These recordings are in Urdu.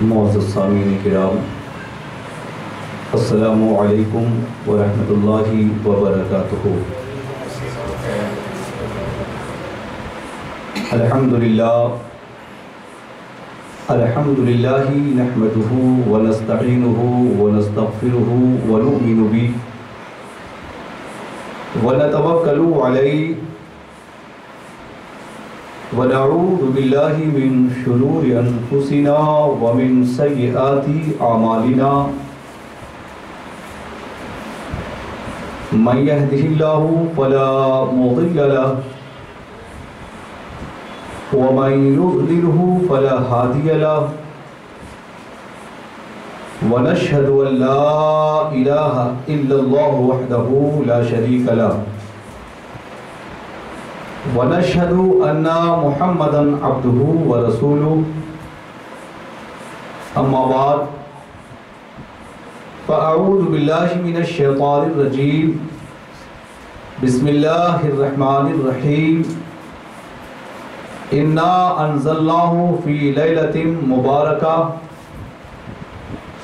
معزز سامعین کرام، السلام علیکم ورحمۃ اللہ وبرکاتہ۔ الحمدللہ نحمدہ ونستعینہ ونستغفرہ ونؤمن بہ ونتوکل علیہ ونعوذ باللہ من شرور انفسنا ومن سیئات اعمالنا، من یہدہ اللہ فلا مضل لہ ومن یضللہ فلا ہادی لہ، ونشہد ان لا الہ الا اللہ وحدہ لا شریک لہ، ونشهد أن محمدا عبده ورسوله، أما بعد فأعوذ بالله من الشيطان الرجيم، بسم الله الرحمن الرحيم، إنا أنزلناه في ليلة مباركة،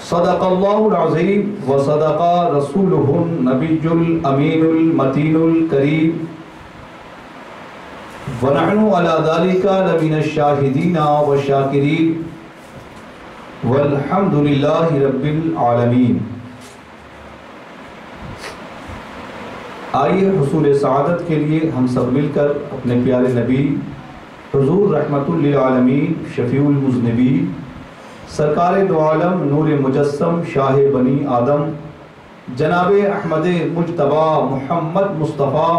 صدق الله العظيم وصدق رسوله النبي الأمين المتين الكريم، ونحن على ذلك لمن الشاهدين والشاكرين والحمد لله رب العالمين۔ آئیے حصول سعادت کے لیے ہم سب مل کر اپنے پیارے نبی حضور رحمت للعالمین شفیع المذنبین سرکار دو عالم نور مجسم شاہ بنی آدم جناب احمد مجتبی محمد مصطفیٰ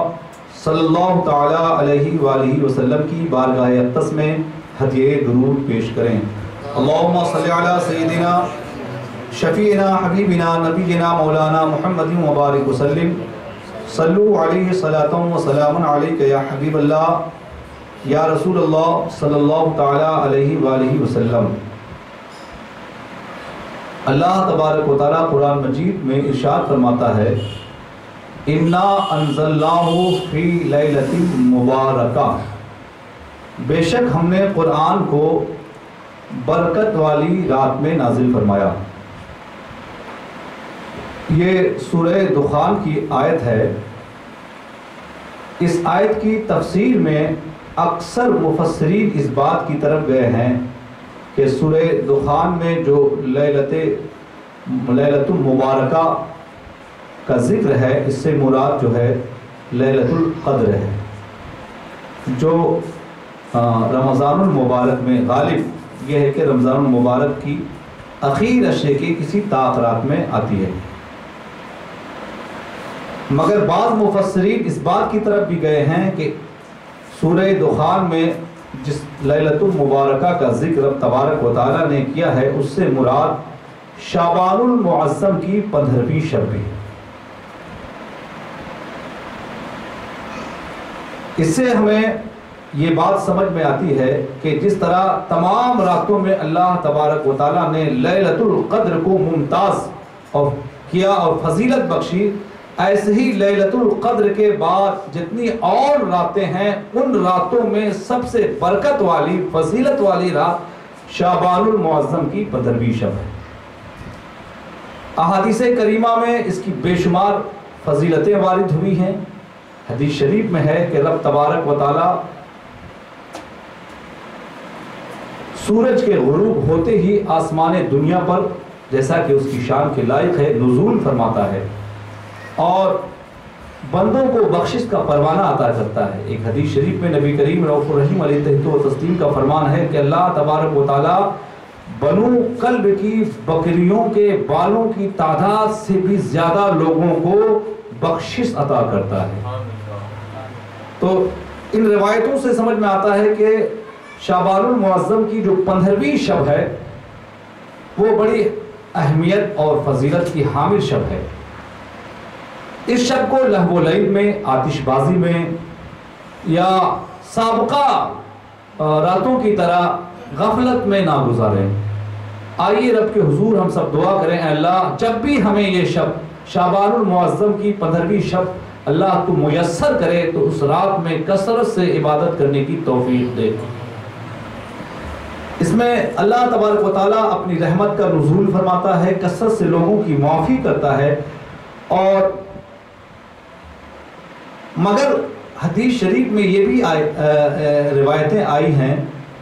صلی اللہ تعالیٰ علیہ وآلہ وسلم کی بارگاہ اقدس میں ہدیہ درود پیش کریں۔ اللہم صلی علی سیدنا شفیعنا حبیبنا نبینا مولانا محمد مبارک وسلم، صلو علیہ صلاۃ و سلام علیک یا حبیب اللہ یا رسول اللہ صلی اللہ تعالیٰ علیہ وآلہ وسلم۔ اللہ تبارک و تعالیٰ قرآن مجید میں ارشاد فرماتا ہے، اِنَّا أَنزَلْنَاهُ فِي لَيْلَةٍ مُبَارَكَةٍ، بے شک ہم نے قرآن کو برکت والی رات میں نازل فرمایا۔ یہ سورہ دخان کی آیت ہے۔ اس آیت کی تفسیر میں اکثر مفسرین اس بات کی طرف گئے ہیں کہ سورہ دخان میں جو لیلۃ المبارکہ کا ذکر ہے، اس سے مراد جو ہے لیلۃ القدر ہے، جو رمضان المبارک میں غالب یہ ہے کہ رمضان المبارک کی اخیر عشرے کے کسی تاخرات میں آتی ہے۔ مگر بعض مفسرین اس بات کی طرف بھی گئے ہیں کہ سورہ دخان میں جس لیلۃ المبارکہ کا ذکر تبارک و تعالیٰ نے کیا ہے، اس سے مراد شعبان المعظم کی 15ویں شب ہے۔ اس سے ہمیں یہ بات سمجھ میں آتی ہے کہ جس طرح تمام راتوں میں اللہ تبارک و تعالیٰ نے لیلۃ القدر کو ممتاز کیا اور فضیلت بخشی، ایسے ہی لیلۃ القدر کے بعد جتنی اور راتیں ہیں ان راتوں میں سب سے برکت والی فضیلت والی رات شعبان المعظم کی 15ویں شب ہے۔ احادیث کریمہ میں اس کی بے شمار فضیلتیں وارد ہوئی ہیں۔ حدیث شریف میں ہے کہ رب تبارک و تعالی سورج کے غروب ہوتے ہی آسمان دنیا پر، جیسا کہ اس کی شان کے لائق ہے، نزول فرماتا ہے اور بندوں کو بخشش کا پروانہ عطا کرتا ہے۔ ایک حدیث شریف میں نبی کریم رؤوف الرحیم علیہ تحت و تسلیم کا فرمان ہے کہ اللہ تبارک و تعالی بنو کلب کی بکریوں کے بالوں کی تعداد سے بھی زیادہ لوگوں کو بخشش عطا کرتا ہے۔ تو ان روایتوں سے سمجھ میں آتا ہے کہ شعبان المعظم کی جو 15ویں شب ہے وہ بڑی اہمیت اور فضیلت کی حامل شب ہے۔ اس شب کو لہو و لعب میں، آتش بازی میں یا سابقہ راتوں کی طرح غفلت میں نہ گزاریں۔ آئیے رب کے حضور ہم سب دعا کریں، اے اللہ جب بھی ہمیں یہ شب شعبان المعظم کی 15ویں شب اللہ تو میسر کرے تو اس رات میں کثرت سے عبادت کرنے کی توفیق دے۔ اس میں اللہ تبارک و تعالیٰ اپنی رحمت کا نزول فرماتا ہے، کثرت سے لوگوں کی معافی کرتا ہے، اور مگر حدیث شریف میں یہ بھی روایتیں آئی ہیں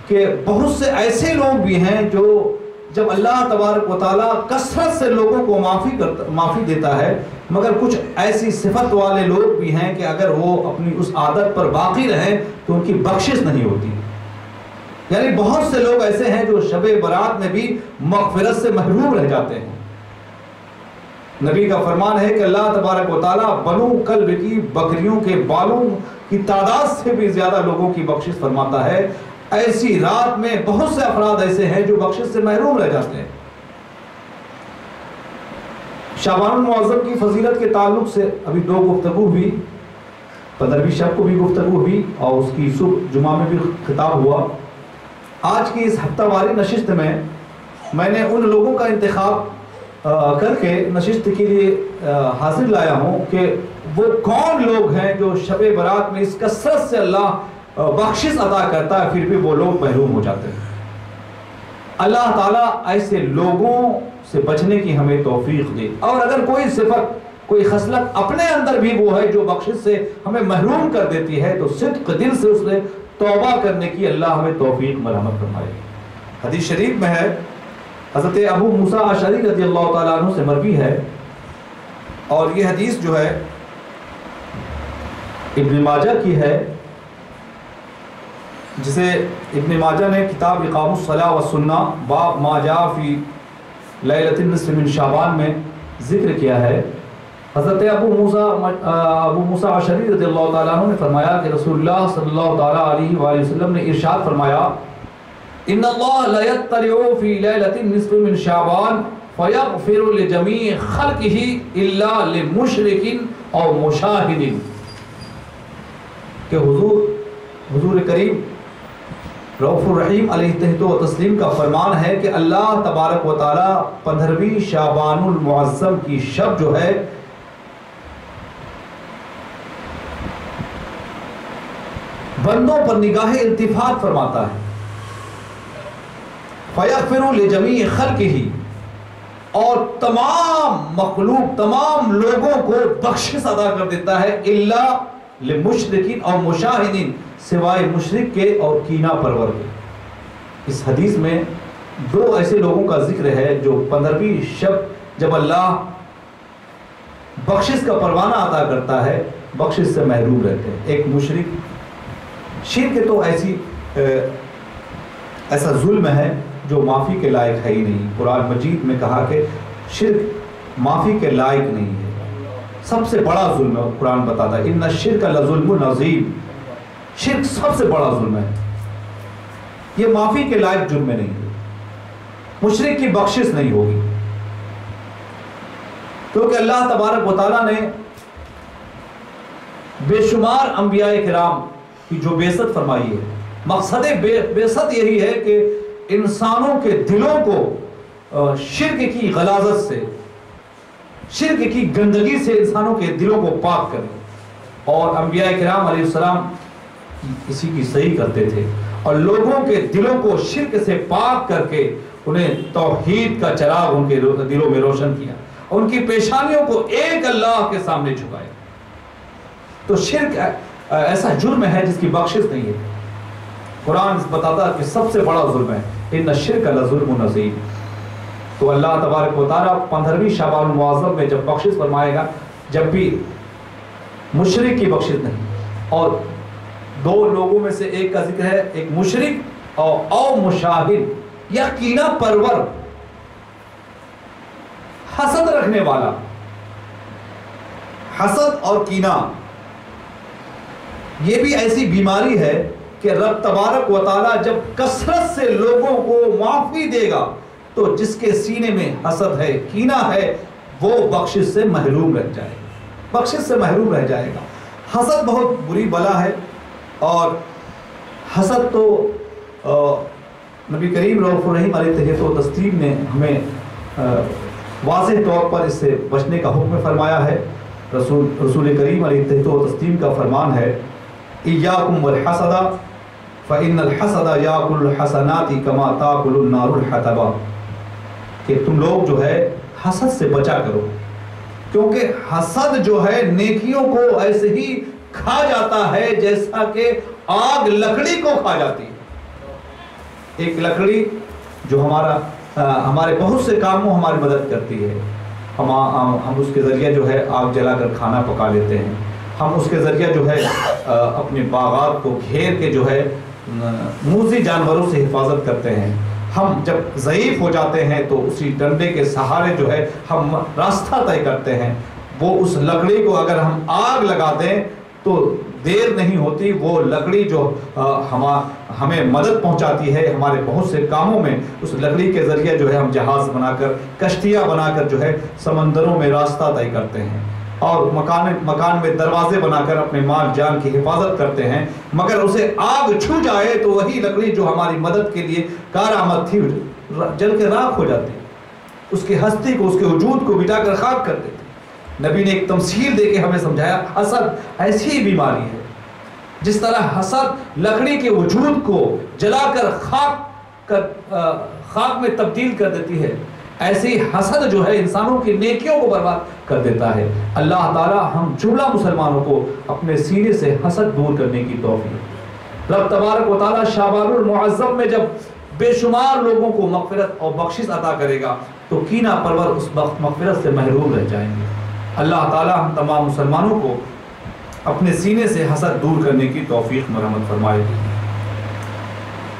کہ بہت سے ایسے لوگ بھی ہیں جو جب اللہ تبارک و تعالیٰ کثرت سے لوگوں کو معافی دیتا ہے، مگر کچھ ایسی صفت والے لوگ بھی ہیں کہ اگر وہ اپنی اس عادت پر باقی رہیں تو ان کی بخشش نہیں ہوتی. یعنی بہت سے لوگ ایسے ہیں جو شب برات میں بھی مغفرت سے محروم رہ جاتے ہیں. نبی کا فرمان ہے کہ اللہ تبارک و تعالیٰ بنو کلب کی بکریوں کے بالوں کی تعداد سے بھی زیادہ لوگوں کی بخشش فرماتا ہے. ایسی رات میں بہت سے افراد ایسے ہیں جو بخشش سے محروم رہ جاتے ہیں. شعبان المعظم کی فضیلت کے تعلق سے ابھی 2 گفتگو ہوئی، 15ویں شب کو بھی گفتگو ہوئی اور اس کی صبح جمعہ میں بھی خطاب ہوا. آج کی اس ہفتہ واری نشست میں نے ان لوگوں کا انتخاب کر کے نشست کے لیے حاضر لایا ہوں کہ وہ کون لوگ ہیں جو شب برات میں اس کثرت سے اللہ بخشش عطا کرتا ہے، پھر بھی وہ لوگ محروم ہو جاتے ہیں. اللہ تعالیٰ ایسے لوگوں سے بچنے کی ہمیں توفیق دے، اور اگر کوئی صفت کوئی خصلت اپنے اندر بھی وہ ہے جو بخشش سے ہمیں محروم کر دیتی ہے تو صدق دل سے اس سے توبہ کرنے کی اللہ ہمیں توفیق مرحمت فرمائے. حدیث شریف میں ہے، حضرت ابو موسیٰ اشعری رضی اللہ تعالیٰ عنہ سے مروی ہے، اور یہ حدیث جو ہے ابن ماجہ کی ہے، جسے ابن ماجہ نے کتاب اقام الصلاۃ والسنہ باب ما جاء فی لیلۃ النصف من شعبان میں ذکر کیا ہے. حضرت ابو موسیٰ اشعری رضی اللہ تعالیٰ عنہ نے فرمایا کہ رسول اللہ صلی اللہ تعالیٰ علیہ وآلہ وسلم نے ارشاد فرمایا، ان اللہ لا یطلع فی لیلۃ النصف من شعبان فیغفر لجمیع خلقہ الا لمشرک او مشاہد. کہ حضور کریم رؤوف الرحیم علیہ التحیۃ و تسلیم کا فرمان ہے کہ اللہ تبارک و تعالیٰ 15ویں شعبان المعظم کی شب جو ہے بندوں پر نگاہ التفات فرماتا ہے. فَيَغْفِرُ لِجَمِيعِ خَلْقِهِ، اور تمام مخلوق تمام لوگوں کو بخشش عطا کر دیتا ہے، الا لمشرکین اور مشاہدین، سوائے مشرک کے اور کینہ پرور کے. اس حدیث میں 2 ایسے لوگوں کا ذکر ہے جو 15ویں شب جب اللہ بخشش کا پروانہ عطا کرتا ہے بخشش سے محروم رہتے ہیں. ایک مشرک، شرک تو ایسا ظلم ہے جو معافی کے لائق ہے ہی نہیں. قرآن مجید میں کہا کہ شرک معافی کے لائق نہیں ہے، سب سے بڑا ظلم ہے. قرآن بتاتا ہے ان الشرک لظلم عظیم، شرک سب سے بڑا ظلم ہے، یہ معافی کے لائق جرم نہیں ہے. مشرک کی بخشش نہیں ہوگی، کیونکہ اللہ تبارک و تعالیٰ نے بے شمار انبیاء کرام کی جو بعثت فرمائی ہے، مقصد بعثت یہی ہے کہ انسانوں کے دلوں کو شرک کی غلاظت سے، شرک کی گندگی سے انسانوں کے دلوں کو پاک کرے. اور انبیاء کرام علیہ السلام اسی کی صحیح کرتے تھے، اور لوگوں کے دلوں کو شرک سے پاک کر کے انہیں توحید کا چراغ ان کے دلوں میں روشن کیا، ان کی پیشانیوں کو ایک اللہ کے سامنے جھکائے. تو شرک ایسا جرم ہے جس کی بخشش نہیں ہے. قرآن بتاتا ہے کہ سب سے بڑا ظلم ہے، ان الشرک لظلم عظیم. تو اللہ تبارک و تعالیٰ 15ویں شعبان المعظم میں جب بخشش فرمائے گا، جب بھی مشرک کی بخشش نہیں. اور 2 لوگوں میں سے ایک کا ذکر ہے، ایک مشرک او مشاہد یا کینہ پرور، حسد رکھنے والا. حسد اور کینہ یہ بھی ایسی بیماری ہے کہ رب تبارک و تعالیٰ جب کثرت سے لوگوں کو معافی دے گا تو جس کے سینے میں حسد ہے، کینہ ہے، وہ بخشش سے محروم رہ جائے گا، بخشش سے محروم رہ جائے گا. حسد بہت بری بلا ہے، اور حسد تو نبی کریم رؤوف الرحیم علیہ التحیۃ و تسلیم نے ہمیں واضح طور پر اس سے بچنے کا حکم فرمایا ہے. رسول کریم علیہ التحیۃ و تسلیم کا فرمان ہے، ایاکم والحسد فَإِنَّ الْحَسَدَ يَأْكُلُ الْحَسَنَاتِ كَمَا تَأْكُلُ النَّارُ الْحَطَبَ، کہ تم لوگ جو ہے حسد سے بچا کرو، کیونکہ حسد جو ہے نیکیوں کو ایسے ہی کھا جاتا ہے جیسا کہ آگ لکڑی کو کھا جاتی ہے۔ ایک لکڑی جو ہمارے بہت سے کاموں ہماری مدد کرتی ہے، ہم اس کے ذریعے جو ہے آگ جلا کر کھانا پکا لیتے ہیں، ہم اس کے ذریعے جو ہے اپنے باغات کو گھیر کے جو ہے موذی جانوروں سے حفاظت کرتے ہیں۔ ہم جب ضعیف ہو جاتے ہیں تو اسی ڈنڈے کے سہارے جو ہے ہم راستہ طے کرتے ہیں۔ وہ اس لکڑی کو اگر ہم آگ لگا دیں تو دیر نہیں ہوتی، وہ لکڑی جو ہمیں مدد پہنچاتی ہے ہمارے بہت سے کاموں میں، اس لکڑی کے ذریعے جو ہے ہم جہاز بنا کر، کشتیاں بنا کر جو ہے سمندروں میں راستہ طے کرتے ہیں، اور مکان میں دروازے بنا کر اپنے مال جان کی حفاظت کرتے ہیں۔ مگر اسے آگ چھو جائے تو وہی لکڑی جو ہماری مدد کے لیے کارآمد تھی جل کے راکھ ہو جاتی، اس کی ہستی کو، اس کے وجود کو مٹا کر خاک کر دیتی۔ نبی نے ایک تمثیل دے کے ہمیں سمجھایا، حسد ایسی ہی بیماری ہے، جس طرح حسد لکڑی کے وجود کو جلا کر خاک میں تبدیل کر دیتی ہے، ایسے ہی حسد جو ہے انسانوں کی نیکیوں کو برباد کر دیتا ہے۔ اللہ تعالی ہم جملہ مسلمانوں کو اپنے سینے سے حسد دور کرنے کی توفیق۔ رب تبارک و تعالی شعبان المعظم میں جب بے شمار لوگوں کو مغفرت اور بخشش عطا کرے گا تو کینہ پرور اس مغفرت سے محروم رہ جائیں گے۔ اللہ تعالی ہم تمام مسلمانوں کو اپنے سینے سے حسد دور کرنے کی توفیق مرحمت فرمائے۔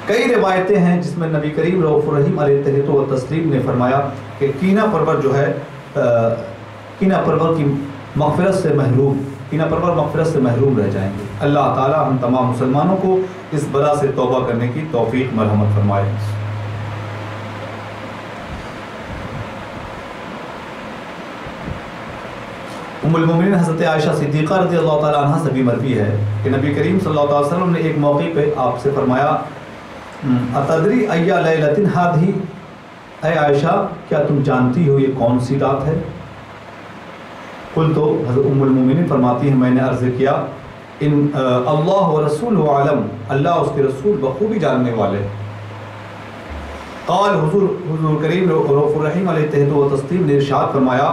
کئی روایتیں ہیں جس میں نبی کریم رؤوف الرحیم علیہ التحیۃ و تسلیم نے فرمایا کہ کینہ پرور جو ہے کینہ پرور کی مغفرت سے محروم رہ جائیں گے۔ اللہ تعالی ہم تمام مسلمانوں کو اس بلا سے توبہ کرنے کی توفیق مرحمت فرمائے۔ ام المومنین حضرت عائشہ صدیقہ رضی اللہ تعالیٰ عنہ سے بھی مروی ہے کہ نبی کریم صلی اللہ علیہ وسلم نے ایک موقع پہ آپ سے فرمایا، اتدری ای لیلۃ ہذہ، اے عائشہ کیا تم جانتی ہو یہ کون سی رات ہے؟ قلت، تو حضرت ام المومنین فرماتی ہیں میں نے عرض کیا، ان اللہ و رسولہ عالم، اللہ اس کے رسول بخوبی جاننے والے۔ قال، حضور کریم رؤوف الرحیم علیہ التحیۃ و تسلیم نے ارشاد فرمایا،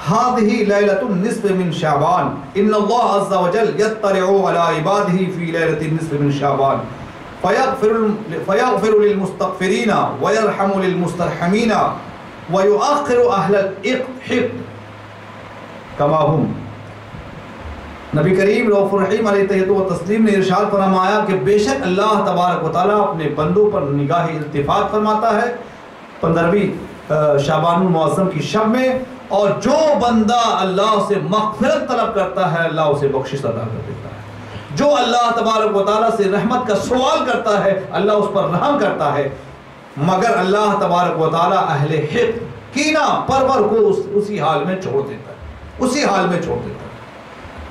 هذه ليلة النصف من شعبان إن الله عز وجل يطلع على عباده في ليلة النصف من شعبان فيغفر للمستغفرين ويرحم للمسترحمين ويؤخر أهل الحقد كما هم۔ نبی کریم رؤوف الرحیم علیہ التحیۃ و تسلیم نے ارشاد فرمایا کہ بے شک اللہ تبارک و تعالیٰ اپنے بندوں پر نگاہ التفات فرماتا ہے 15ویں شعبان المعظم کی شب میں، اور جو بندہ اللہ سے مغفرت طلب کرتا ہے اللہ اسے بخشش عطا کر دیتا ہے، جو اللہ تبارک و تعالیٰ سے رحمت کا سوال کرتا ہے اللہ اس پر رحم کرتا ہے، مگر اللہ تبارک و تعالیٰ اہل حقد کینہ پرور کو اسی حال میں چھوڑ دیتا ہے،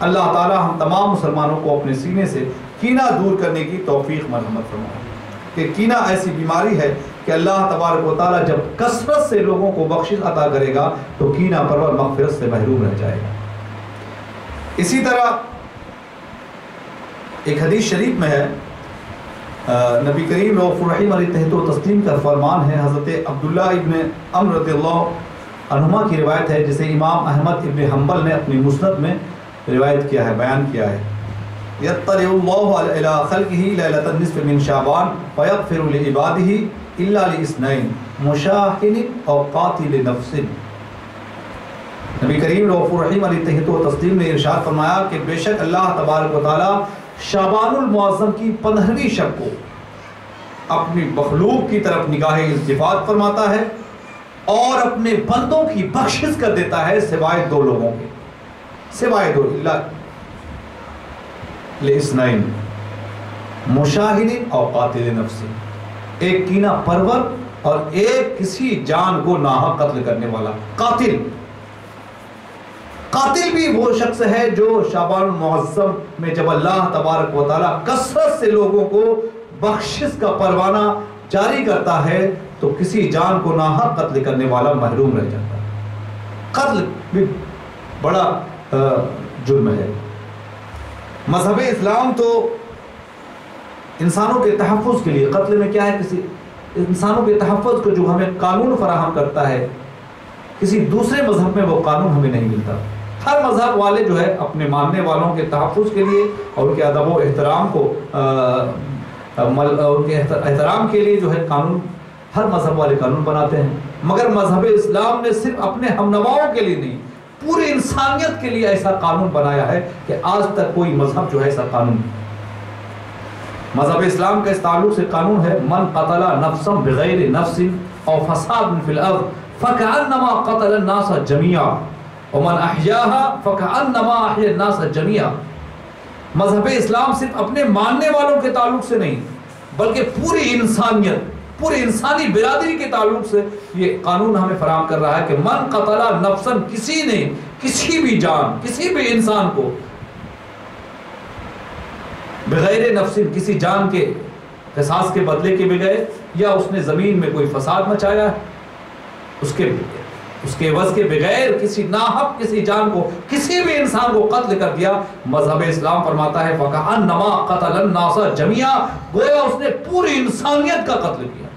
اللہ تعالیٰ ہم تمام مسلمانوں کو اپنے سینے سے کینہ دور کرنے کی توفیق مرحمت فرمائے، کہ کینہ ایسی بیماری ہے کہ اللہ تبارک و تعالیٰ جب کثرت سے لوگوں کو بخشش عطا کرے گا تو کینہ پرور مغفرت سے محروم رہ جائے گا۔ اسی طرح ایک حدیث شریف میں ہے، نبی کریم رؤوف الرحیم علیہ التحیۃ و تسلیم کا فرمان ہے، حضرت عبداللہ ابن عمرو رضی اللہ عنہما کی روایت ہے جسے امام احمد ابن حنبل نے اپنی مسند میں روایت کیا ہے، بیان کیا ہے، یطلع اللہ علی خلقہ لیلۃ النصف من شعبان فیغفر لعبادہ الا لاثنین مشاحن او قاتل نفس۔ نبی کریم رؤوف الرحیم علیہ التحیۃ و تسلیم نے ارشاد فرمایا کہ بے شک اللہ تبارک و تعالی شعبان المعظم کی 15ویں شب کو اپنی مخلوق کی طرف نگاہ التفات فرماتا ہے اور اپنے بندوں کی بخشش کر دیتا ہے سوائے دو لوگوں کے، سوائے دو، الا لاثنین مشاحن او قاتل نفس، ایک کینہ پرور اور ایک کسی جان کو ناحق قتل کرنے والا۔ قاتل بھی وہ شخص ہے جو شعبان المعظم میں جب اللہ تبارک و تعالیٰ کثرت سے لوگوں کو بخشش کا پروانہ جاری کرتا ہے تو کسی جان کو ناحق قتل کرنے والا محروم رہ جاتا ہے۔ قتل بھی بڑا جرم ہے۔ مذہب اسلام تو انسانوں کے تحفظ کے لیے، قتل میں کیا ہے، کسی انسانوں کے تحفظ کو جو ہمیں قانون فراہم کرتا ہے، کسی دوسرے مذہب میں وہ قانون ہمیں نہیں ملتا۔ ہر مذہب والے جو ہے اپنے ماننے والوں کے تحفظ کے لیے اور ان کے ادب و احترام کو ان کے احترام کے لیے جو ہے قانون، ہر مذہب والے قانون بناتے ہیں، مگر مذہب اسلام نے صرف اپنے ہم نواؤں کے لیے نہیں، پوری انسانیت کے لیے ایسا قانون بنایا ہے کہ آج تک کوئی مذہب جو ہے ایسا قانون نہیں۔ مذہب اسلام کا اس تعلق سے قانون ہے، من قتل نفسا بغیر نفس او فساد فی الارض فکأنما قتل الناس جميعا ومن احیاها فکأنما احیا الناس جميعا۔ مذہب اسلام صرف اپنے ماننے والوں کے تعلق سے نہیں بلکہ پوری انسانیت، پوری انسانی برادری کے تعلق سے یہ قانون ہمیں فراہم کر رہا ہے کہ من قتل نفسا، کسی نے کسی بھی جان، کسی بھی انسان کو بغیر نفس، کسی جان کے قصاص کے بدلے کے بغیر، یا اس نے زمین میں کوئی فساد مچایا ہے، اس کے عوض کے بغیر کسی ناحق کسی جان کو، کسی بھی انسان کو قتل کر دیا، مذہب اسلام فرماتا ہے فَكَأَنَّمَا قَتَلَ النَّاسَ جَمِيعًا، گویا اس نے پوری انسانیت کا قتل کیا،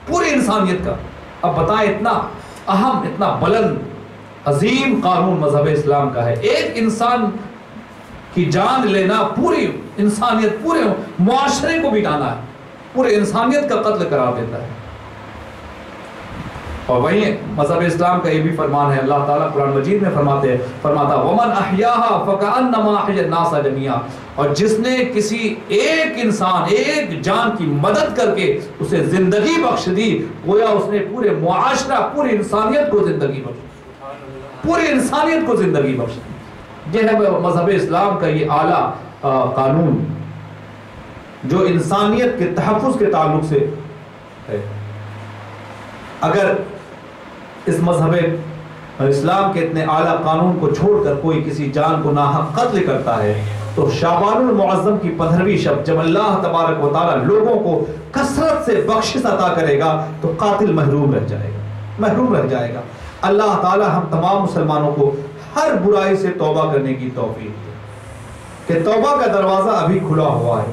پوری انسانیت کا۔ اب بتائیں اتنا اہم، اتنا بلند عظیم قانون مذہب اسلام کا ہے، ایک انسان کی جان لینا پوری انسانیت، پورے معاشرے کو مٹانا ہے، پورے انسانیت کا قتل قرار دیتا ہے۔ اور وہیں مذہب اسلام کا یہ بھی فرمان ہے، اللہ تعالیٰ قرآن مجید میں فرماتا وَمَنْ أَحْيَاهَا فَكَأَنَّمَا أَحْيَا النَّاسَ جَمِيعًا، اور جس نے کسی ایک انسان، ایک جان کی مدد کر کے اسے زندگی بخش دی، گویا اس نے پورے معاشرہ، پوری انسانیت کو زندگی بخش، پوری انسانیت کو زندگی بخش دی۔ یہ ہے مذہب اسلام کا یہ اعلیٰ قانون جو انسانیت کے تحفظ کے تعلق سے ہے۔ اگر اس مذہب اسلام کے اتنے اعلیٰ قانون کو چھوڑ کر کوئی کسی جان کو ناحق قتل کرتا ہے تو شعبان المعظم کی 15ویں شب جب اللہ تبارک و تعالیٰ لوگوں کو کثرت سے بخشش عطا کرے گا تو قاتل محروم رہ جائے گا، محروم رہ جائے گا۔ اللہ تعالیٰ ہم تمام مسلمانوں کو ہر برائی سے توبہ کرنے کی توفیق دے کہ توبہ کا دروازہ ابھی کھلا ہوا ہے،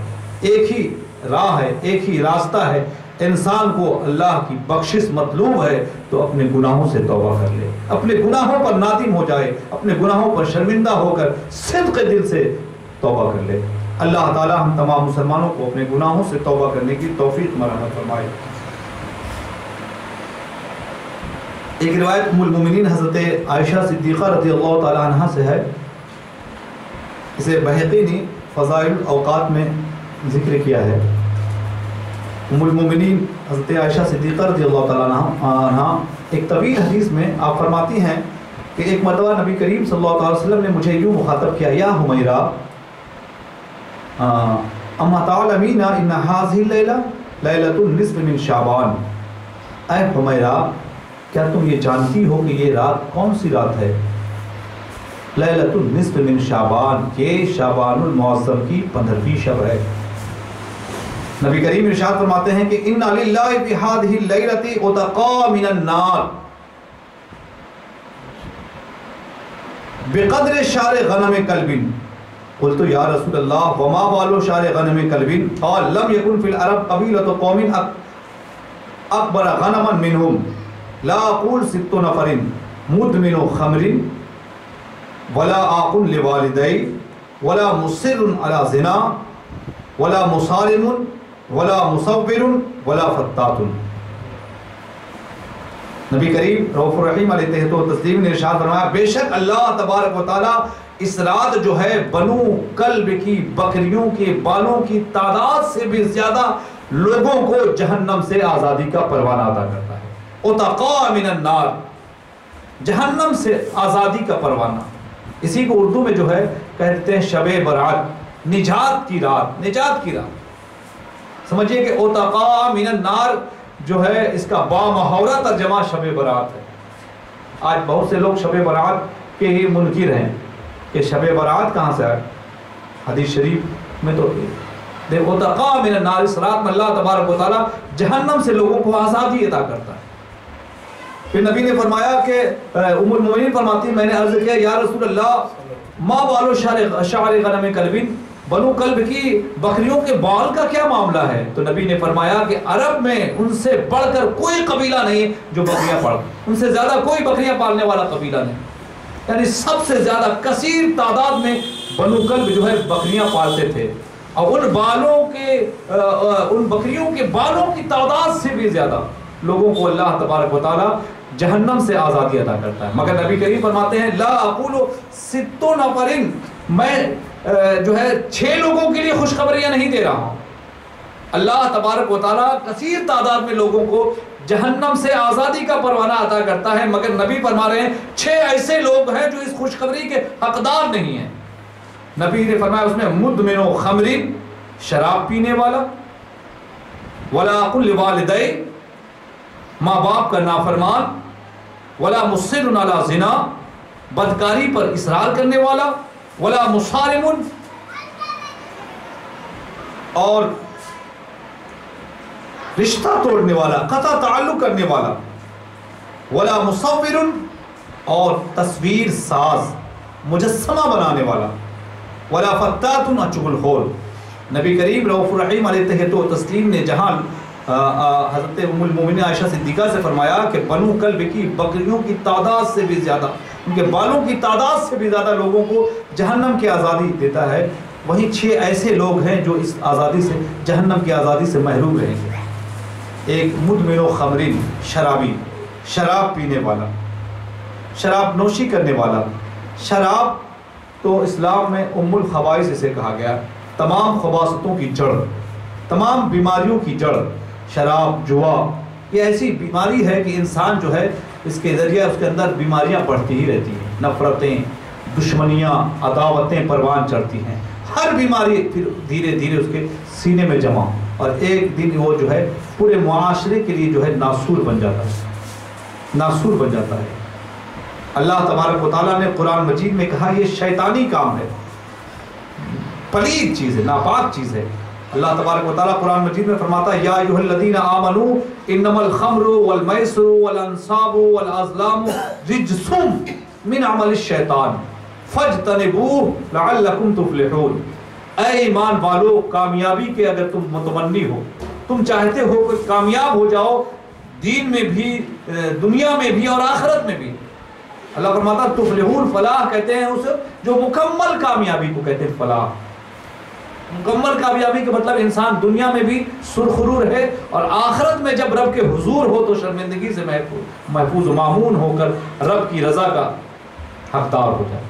ایک ہی راہ ہے، ایک ہی راستہ ہے۔ انسان کو اللہ کی بخشش مطلوب ہے تو اپنے گناہوں سے توبہ کر لے، اپنے گناہوں پر نادم ہو جائے، اپنے گناہوں پر شرمندہ ہو کر صدق دل سے توبہ کر لے۔ اللہ تعالی ہم تمام مسلمانوں کو اپنے گناہوں سے توبہ کرنے کی توفیق مرحمت فرمائے۔ ایک روایت ام المومنین حضرت عائشہ صدیقہ رضی اللہ تعالی عنہ سے ہے، اسے بہقی نے فضائل الاوقات میں ذکر کیا ہے۔ ام المومنین حضرت عائشہ صدیقہ رضی اللہ تعالی عنہ ایک طویل حدیث میں آپ فرماتی ہیں کہ ایک مرتبہ نبی کریم صلی اللہ علیہ وسلم نے مجھے یوں مخاطب کیا، یا حمیرہ اما تعلمین ان هذه اللیلہ لیلۃ النصف من شعبان، اے حمیرہ کیا تم یہ جانتی ہو کہ یہ رات کون سی رات ہے؟ لیلۃ النصف من شعبان، یہ شعبان المعظم کی 15ویں شب ہے۔ نبی کریم ارشاد فرماتے ہیں کہ اِنَّ لِلَّهِ فِي هَذِهِ اللَّيْلَةِ عُتَقَاءَ مِنَ النَّارِ بِقَدْرِ شَعْرِ غَنَمِ كَلْبٍ، قُلْتُ يَا رَسُولَ اللَّهِ وَمَا بَالُ شَعْرِ غَنَمِ كَلْبٍ، قَالَ لَمْ يَكُنْ فِي الْعَرَبِ قَبِيلَةُ قَوْمٍ أَكْبَرَ غَنَمًا مِنْهُمْ لَا أَقُولُ 6 نَفَرٍ مُدْمِنُ خَمْرٍ وَلَا عَاقٌ لِوَالِدَيْهِ وَلَا مُصِرٌ عَلَى زِنَا وَلَا مُصَارِمٌ ولا مصور ولا فتات۔ نبی کریم رؤوف الرحیم علیہ تحت و تسلیم نے ارشاد فرمایا بے شک اللہ تبارک و تعالیٰ اس رات جو ہے بنو کلب کی بکریوں کے بالوں کی تعداد سے بھی زیادہ لوگوں کو جہنم سے آزادی کا پروانہ عطا کرتا ہے۔ عتقاء من النار، جہنم سے آزادی کا پروانہ، اسی کو اردو میں جو ہے کہتے ہیں شب برات، نجات کی رات، نجات کی رات۔ سمجھئے کہ عتقاء من النار جو ہے اس کا بامحاورہ ترجمہ شب برات ہے۔ آج بہت سے لوگ شب برات کے ہی منکر ہیں کہ شب برات کہاں سے آئے، حدیث شریف میں تو دیکھو عتقاء من النار، اس رات میں اللہ تبارک و تعالیٰ جہنم سے لوگوں کو آزادی عطا کرتا ہے۔ پھر نبی نے فرمایا کہ ام المومنین فرماتی میں نے عرض کیا یا رسول اللہ ما بالو شعر غنم کلب، بنو کلب کی بکریوں کے بال کا کیا معاملہ ہے؟ تو نبی نے فرمایا کہ عرب میں ان سے بڑھ کر کوئی قبیلہ نہیں جو بکریاں پال، ان سے زیادہ کوئی بکریاں پالنے والا قبیلہ نہیں، یعنی سب سے زیادہ کثیر تعداد میں بنو کلب جو ہے بکریاں پالتے تھے، اور ان بکریوں کے بالوں کی تعداد سے بھی زیادہ لوگوں کو اللہ تبارک و تعالی جہنم سے آزادی عطا کرتا ہے۔ مگر نبی کریم فرماتے ہیں لا اقول ست نفر، میں جو ہے 6 لوگوں کے لیے خوشخبریاں نہیں دے رہا ہوں، اللہ تبارک و تعالیٰ کثیر تعداد میں لوگوں کو جہنم سے آزادی کا پروانہ عطا کرتا ہے، مگر نبی فرما رہے ہیں 6 ایسے لوگ ہیں جو اس خوشخبری کے حقدار نہیں ہیں۔ نبی نے فرمایا اس میں مدمن و خمر، شراب پینے والا، ولا اقل والدی، ماں باپ کا نافرمان، ولا مصر علی زنا، بدکاری پر اصرار کرنے والا، ولا مصارم، اور رشتہ توڑنے والا، قطع تعلق کرنے والا، ولا مصور، اور تصویر ساز، مجسمہ بنانے والا، ولا فتات، چغل خور۔ نبی کریم رؤوف الرحیم علیہ تہت و تسلیم نے جہاں حضرت ام المومنین عائشہ صدیقہ سے فرمایا کہ بنو کلب کی بکریوں کی تعداد سے بھی زیادہ، ان کے بالوں کی تعداد سے بھی زیادہ لوگوں کو جہنم کی آزادی دیتا ہے، وہیں 6 ایسے لوگ ہیں جو اس آزادی سے، جہنم کی آزادی سے محروم رہیں گے۔ ایک مدمن و خمرین، شرابی، شراب پینے والا، شراب نوشی کرنے والا۔ شراب تو اسلام میں ام الخبائث اسے کہا گیا، تمام خباثتوں کی جڑ، تمام بیماریوں کی جڑ۔ شراب، جوا، یہ ایسی بیماری ہے کہ انسان جو ہے اس کے ذریعے اس کے اندر بیماریاں بڑھتی ہی رہتی ہیں، نفرتیں، دشمنیاں، عداوتیں پروان چڑھتی ہیں، ہر بیماری پھر دھیرے دھیرے اس کے سینے میں جمع، اور ایک دن وہ جو ہے پورے معاشرے کے لیے جو ہے ناسور بن جاتا ہے، ناسور بن جاتا ہے۔ اللہ تبارک و تعالیٰ نے قرآن مجید میں کہا یہ شیطانی کام ہے، پلید چیز ہے، ناپاک چیز ہے۔ اللہ تبارک و تعالیٰ قرآن مجید میں فرماتا ہے یا ایھا الذین آمنوا انما الخمر والمیسر والانصاب والازلام رجس من عمل الشیطان فاجتنبوہ لعلکم تفلحون۔ اے ایمان والو، کامیابی کے اگر تم متمنی ہو، تم چاہتے ہو کہ کامیاب ہو جاؤ دین میں بھی، دنیا میں بھی اور آخرت میں بھی، اللہ فرماتا تفلحون، فلاح کہتے ہیں اس جو مکمل کامیابی کو کہتے ہیں فلاح۔ مکمل کامیابی کا مطلب انسان دنیا میں بھی سرخرور ہے، اور آخرت میں جب رب کے حضور ہو تو شرمندگی سے محفوظ و مامون ہو کر رب کی رضا کا حقدار ہو جائے۔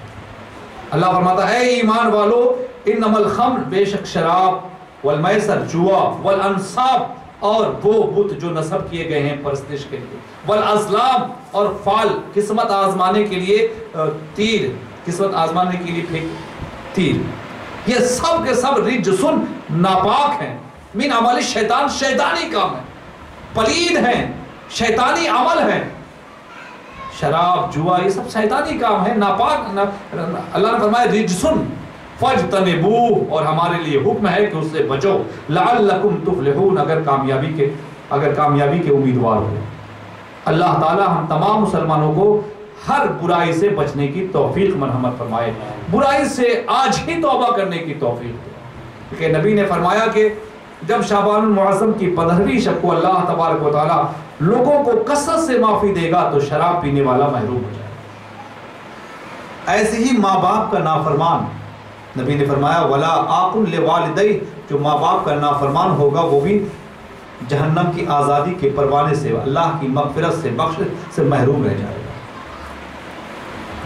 اللہ فرماتا ہے اے ایمان والو، انما الخمر، بے شک شراب، والمیسر، جوا، والانصاب، اور وہ بت جو نصب کیے گئے ہیں پرستش کے لیے، والازلام، اور فال، قسمت آزمانے کے لیے تیر، قسمت آزمانے کے لیے پھینک تیر، یہ سب کے سب رجسن، ناپاک ہیں، من عمل شیطان، شیطانی کام ہے، پلید ہیں، شیطانی عمل ہے۔ شراب، جوا، یہ سب شیطانی کام ہے، ناپاک۔ اللہ نے فرمایا رجسن فاجتنبوہ، اور ہمارے لیے حکم ہے کہ اس سے بچو، لعلکم تفلحون، اگر کامیابی کے امیدوار ہو۔ اللہ تعالی ہم تمام مسلمانوں کو ہر برائی سے بچنے کی توفیق مرحمت فرمائے، برائی سے آج ہی توبہ کرنے کی توفیق دے۔ کہ نبی نے فرمایا کہ جب شعبان المعظم کی 15ویں شب کو اللہ تبارک و تعالی لوگوں کو کثرت سے معافی دے گا تو شراب پینے والا محروم ہو جائے گا۔ ایسے ہی ماں باپ کا نافرمان، نبی نے فرمایا ولا عاق لوالدی، جو ماں باپ کا نافرمان ہوگا وہ بھی جہنم کی آزادی کے پروانے سے، اللہ کی مغفرت سے، بخشش سے محروم رہ جائے گا۔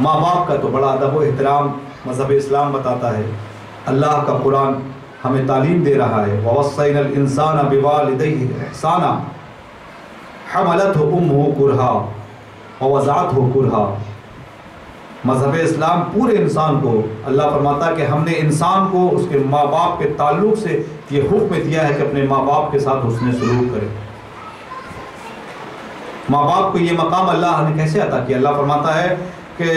ماں باپ کا تو بڑا ادب و احترام مذہب اسلام بتاتا ہے، اللہ کا قرآن ہمیں تعلیم دے رہا ہے وَوَصَّيْنَا الْإِنسَانَ بِوَالِدَيْهِ إِحْسَانًا حَمَلَتْهُ أُمُّهُ كُرْهًا وَوَضَعَتْهُ كُرْهًا۔ مذہب اسلام پورے انسان کو، اللہ فرماتا ہے کہ ہم نے انسان کو اس کے ماں باپ کے تعلق سے یہ حکم دیا ہے کہ اپنے ماں باپ کے ساتھ حسن سلوک کرے۔ ماں باپ کو یہ مقام اللہ نے کیسے عطا کیا؟ اللہ فرماتا ہے کہ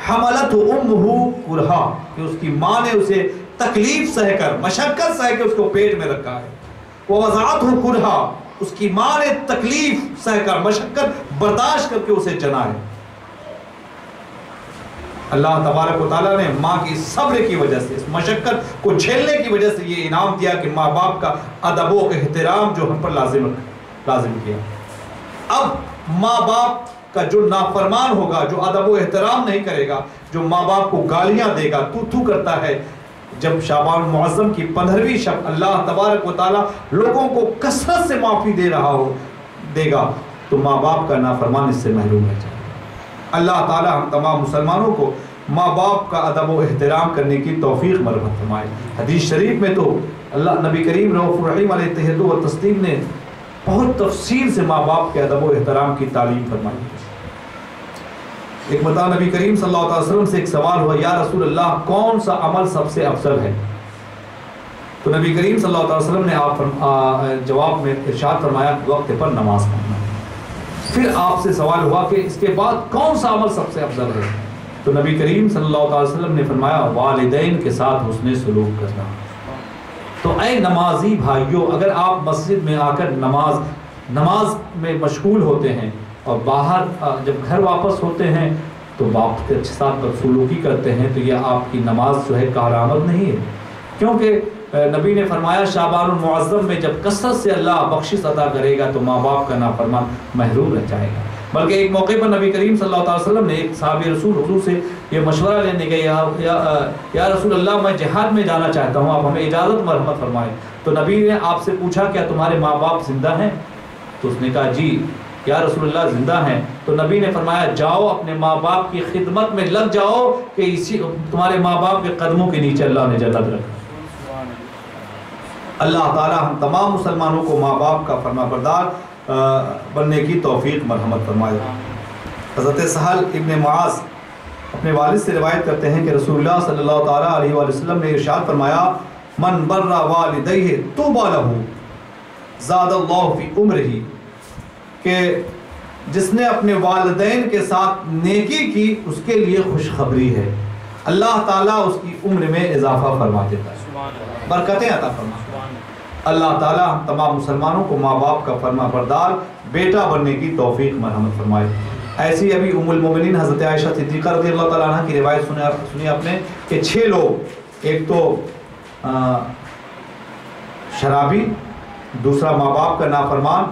حملت امہ کرہا، کہ اس کی ماں نے اسے تکلیف سہ کر، مشقت سہ کے اس کو پیٹ میں رکھا ہے۔ ووضعتہ کرہا، اس کی ماں نے تکلیف سہ کر، مشقت برداشت کر کے اسے جنا ہے۔ اللہ تبارک و تعالیٰ نے ماں کی صبر کی وجہ سے، اس مشقت کو جھیلنے کی وجہ سے یہ انعام دیا کہ ماں باپ کا ادب و احترام جو ہم پر لازم کیا۔ اب ماں باپ کا جو نافرمان ہوگا، جو ادب و احترام نہیں کرے گا، جو ماں باپ کو گالیاں دے گا، تو کرتا ہے، جب شعبان المعظم کی 15ویں شب اللہ تبارک و تعالیٰ لوگوں کو کثرت سے معافی دے گا تو ماں باپ کا نافرمان اس سے محروم رہ جائے گا۔ اللہ تعالیٰ ہم تمام مسلمانوں کو ماں باپ کا ادب و احترام کرنے کی توفیق مرحمت فرمائے۔ حدیث شریف میں تو اللہ نبی کریم رؤوف الرحیم علیہ تہذیب و تسلیم نے بہت تفصیل سے ماں باپ کے ادب و احترام کی تعلیم فرمائی۔ ایک مرتبہ نبی کریم صلی اللہ علیہ وسلم سے ایک سوال ہوا، یا رسول اللہ کون سا عمل سب سے افضل ہے؟ تو نبی کریم صلی اللہ علیہ وسلم نے جواب میں ارشاد فرمایا وقت پر نماز پڑھنا۔ پھر آپ سے سوال ہوا کہ اس کے بعد کون سا عمل سب سے افضل ہے؟ تو نبی کریم صلی اللہ علیہ وسلم نے فرمایا والدین کے ساتھ حسن سلوک کرنا۔ تو اے نمازی بھائیوں، اگر آپ مسجد میں آ کر نماز میں مشغول ہوتے ہیں اور باہر جب گھر واپس ہوتے ہیں تو باپ کے ساتھ بدسلوکی کرتے ہیں، تو یہ آپ کی نماز جو ہے کارآمد نہیں ہے، کیونکہ نبی نے فرمایا شعبان المعظم میں جب کثرت سے اللہ بخشش عطا کرے گا تو ماں باپ کا نافرمان محروم رہ جائے گا۔ بلکہ ایک موقع پر نبی کریم صلی اللہ علیہ وسلم نے ایک صحابی رسول حضور سے یہ مشورہ لینے گئے، یا رسول اللہ میں جہاد میں جانا چاہتا ہوں، آپ ہمیں اجازت مرحمت فرمائیں۔ تو نبی نے آپ سے پوچھا کیا تمہارے ماں باپ زندہ ہیں؟ تو اس نے کہا جی یا رسول اللہ زندہ ہیں۔ تو نبی نے فرمایا جاؤ اپنے ماں باپ کی خدمت میں لگ جاؤ کہ تمہارے ماں باپ کے قدموں کے نیچے اللہ نے جنت رکھا۔ اللہ تعالی ہم تمام مسلمانوں کو ماں باپ کا فرما بردار بننے کی توفیق مرحمت فرمائے۔ حضرت سہل ابن معاذ اپنے والد سے روایت کرتے ہیں کہ رسول اللہ صلی اللہ تعالیٰ علیہ وآلہ وسلم نے ارشاد فرمایا من بر والدیہ طوبی لہ زاد اللہ فی عمرہ، کہ جس نے اپنے والدین کے ساتھ نیکی کی اس کے لیے خوشخبری ہے، اللہ تعالیٰ اس کی عمر میں اضافہ فرما دیتا ہے، برکتیں عطا فرما۔ اللہ تعالیٰ ہم تمام مسلمانوں کو ماں باپ کا فرما بردار بیٹا بننے کی توفیق مرحمت فرمائے۔ ایسی ابھی ام المومنین حضرت عائشہ صدیقہ رضی اللہ تعالیٰ عنہ کی روایت سنی آپ نے کہ 6 لوگ، ایک تو شرابی، دوسرا ماں باپ کا نافرمان،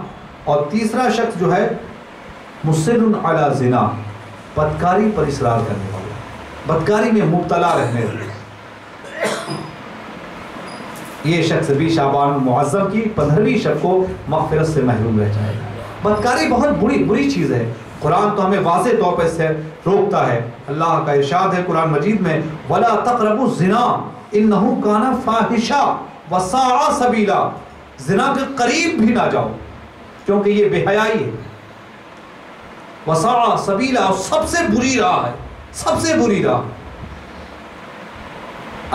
اور تیسرا شخص جو ہے مصر علی زنا، بدکاری پر اصرار کرنے والا، بدکاری میں مبتلا رہنے والا، یہ شخص بھی شعبان المعظم کی 15ویں شب کو مغفرت سے محروم رہ جائے گا۔ بدکاری بہت بری چیز ہے، قرآن تو ہمیں واضح طور پر سے روکتا ہے۔ اللہ کا ارشاد ہے قرآن مجید میں وَلَا تَقْرَبُوا الزِّنَا إِنَّهُ كَانَ فَاحِشًا وَسَاءَ سَبِيلًا، زنا کے قریب بھی نہ جاؤ کیونکہ یہ بے حیائی ہے، وَسَاءَ سَبِيلًا، اور سب سے بری راہ ہے، سب سے بری راہ۔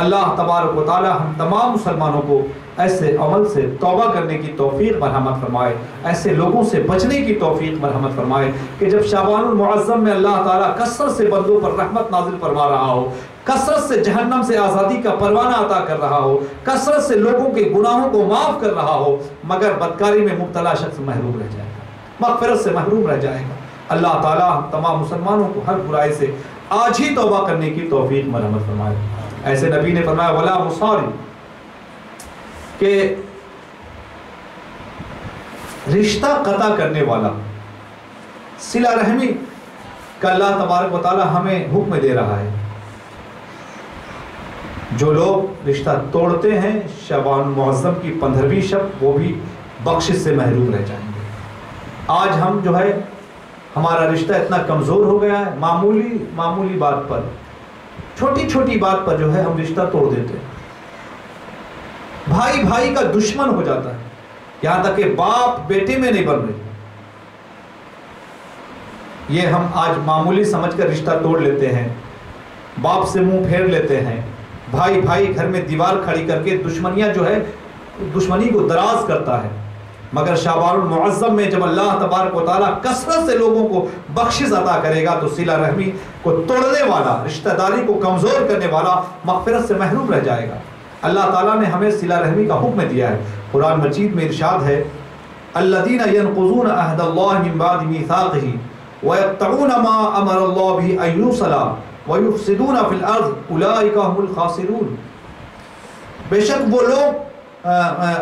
اللہ تبارک و تعالی ہم تمام مسلمانوں کو ایسے عمل سے توبہ کرنے کی توفیق مرحمت فرمائے، ایسے لوگوں سے بچنے کی توفیق مرحمت فرمائے کہ جب شعبان المعظم میں اللہ تعالیٰ کثرت سے بندوں پر رحمت نازل فرما رہا ہو، کثرت سے جہنم سے آزادی کا پروانہ عطا کر رہا ہو، کثرت سے لوگوں کے گناہوں کو معاف کر رہا ہو، مگر بدکاری میں مبتلا شخص محروم رہ جائے گا، مغفرت سے محروم رہ جائے گا۔ اللہ تعالیٰ ہم تمام مسلمانوں کو ہر برائی سے آج ہی توبہ کرنے کی توفیق مرحمت فرمائے۔ ایسے نبی نے فرمایا ولا مصاری، کہ رشتہ قطع کرنے والا، صلہ رحمی کا اللہ تبارک و تعالی ہمیں حکم دے رہا ہے۔ جو لوگ رشتہ توڑتے ہیں شعبان المعظم کی 15ویں شب، وہ بھی بخشش سے محروم رہ جائیں گے۔ آج ہم جو ہے ہمارا رشتہ اتنا کمزور ہو گیا ہے، معمولی بات پر، چھوٹی چھوٹی بات پر جو ہے ہم رشتہ توڑ دیتے ہیں، بھائی بھائی کا دشمن ہو جاتا ہے، یہاں تک کہ باپ بیٹے میں نہیں بن رہے۔ یہ ہم آج معمولی سمجھ کر رشتہ توڑ لیتے ہیں، باپ سے منہ پھیر لیتے ہیں، بھائی بھائی گھر میں دیوار کھڑی کر کے دشمنیاں جو ہے دشمنی کو دراز کرتا ہے۔ مگر شعبان المعظم میں جب اللہ تبارک و تعالیٰ کثرت سے لوگوں کو بخشش عطا کرے گا تو صلہ رحمی کو توڑنے والا، رشتہ داری کو کمزور کرنے والا مغفرت سے محروم رہ جائے گا۔ اللہ تعالیٰ نے ہمیں صلہ رحمی کا حکم دیا ہے، قرآن مجید میں ارشاد ہے الذین ینقضون عہد اللہ من بعد میثاقہ ویقطعون ما امر اللہ بہ ان یوصل وَيُفْسِدُونَ فِي الْأَرْضِ أُولَٰئِكَ هُمُ الْخَاسِرُونَ. بے شک وہ لوگ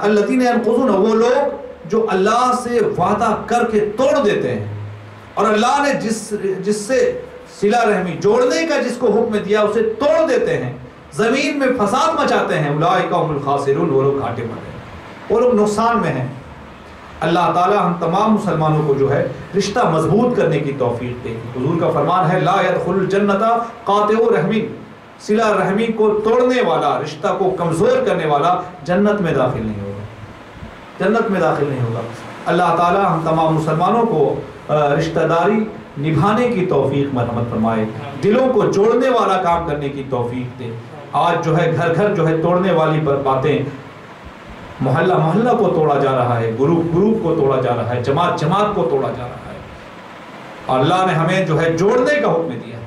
الذین ينقضون، وہ لوگ جو اللہ سے وعدہ کر کے توڑ دیتے ہیں، اور اللہ نے جس سے صلہ رحمی جوڑنے کا جس کو حکم دیا اسے توڑ دیتے ہیں، زمین میں فساد مچاتے ہیں. اولئک هم الخاسرون، وہ لوگ گھاٹے میں ہیں، وہ لوگ نقصان میں ہیں. اللہ تعالی ہم تمام مسلمانوں کو جو ہے رشتہ مضبوط کرنے کی توفیق دے. حضور کا فرمان ہے لا يدخل الجنۃ قاطع رحم، صلہ رحمی کو توڑنے والا، رشتہ کو کمزور کرنے والا جنت میں داخل نہیں ہوگا، جنت میں داخل نہیں ہوگا. اللہ تعالی ہم تمام مسلمانوں کو رشتہ داری نبھانے کی توفیق مرحمت فرمائے، دلوں کو جوڑنے والا کام کرنے کی توفیق دے. آج جو ہے گھر گھر جو ہے توڑنے والی باتیں، محلہ محلہ کو توڑا جا رہا ہے، گروپ گروپ کو توڑا جا رہا ہے، جماعت جماعت کو توڑا جا رہا ہے، اور اللہ نے ہمیں جو ہے جوڑنے کا حکم دیا ہے.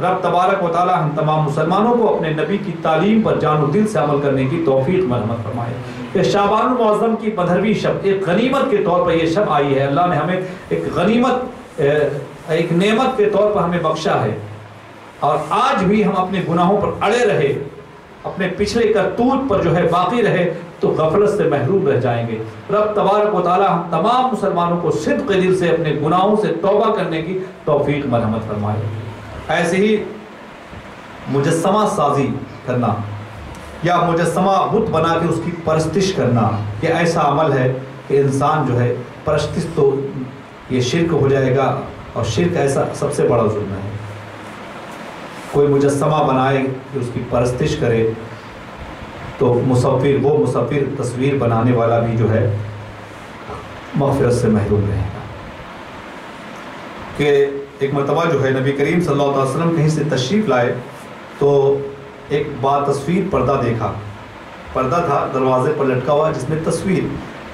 رب تبارک و تعالی ہم تمام مسلمانوں کو اپنے نبی کی تعلیم پر جان و دل سے عمل کرنے کی توفیق مرحمت فرمائے. کہ شعبان المعظم کی 15ویں شب ایک غنیمت کے طور پر یہ شب آئی ہے، اللہ نے ہمیں ایک غنیمت، ایک نعمت کے طور پر ہمیں بخشا ہے. اور آج بھی ہم اپنے گناہوں پر اڑے رہے، اپنے پچھلے کرتوت پر جو ہے باقی رہے تو غفلت سے محروم رہ جائیں گے. رب تبارک و تعالی ہم تمام مسلمانوں کو صدق دل سے اپنے گناہوں سے توبہ کرنے کی توفیق مرحمت فرمائے. ایسے ہی مجسمہ سازی کرنا یا مجسمہ بت بنا کے اس کی پرستش کرنا، یہ ایسا عمل ہے کہ انسان جو ہے پرستش تو یہ شرک ہو جائے گا، اور شرک ایسا سب سے بڑا ظلم ہے. کوئی مجسمہ بنائے کہ اس کی پرستش کرے تو وہ مصور تصویر بنانے والا بھی جو ہے مغفرت سے محروم رہے گا. کہ ایک مرتبہ جو ہے نبی کریم صلی اللہ علیہ وسلم کہیں سے تشریف لائے تو ایک تصویر پردہ دیکھا، پردہ تھا دروازے پر لٹکا ہوا جس میں تصویر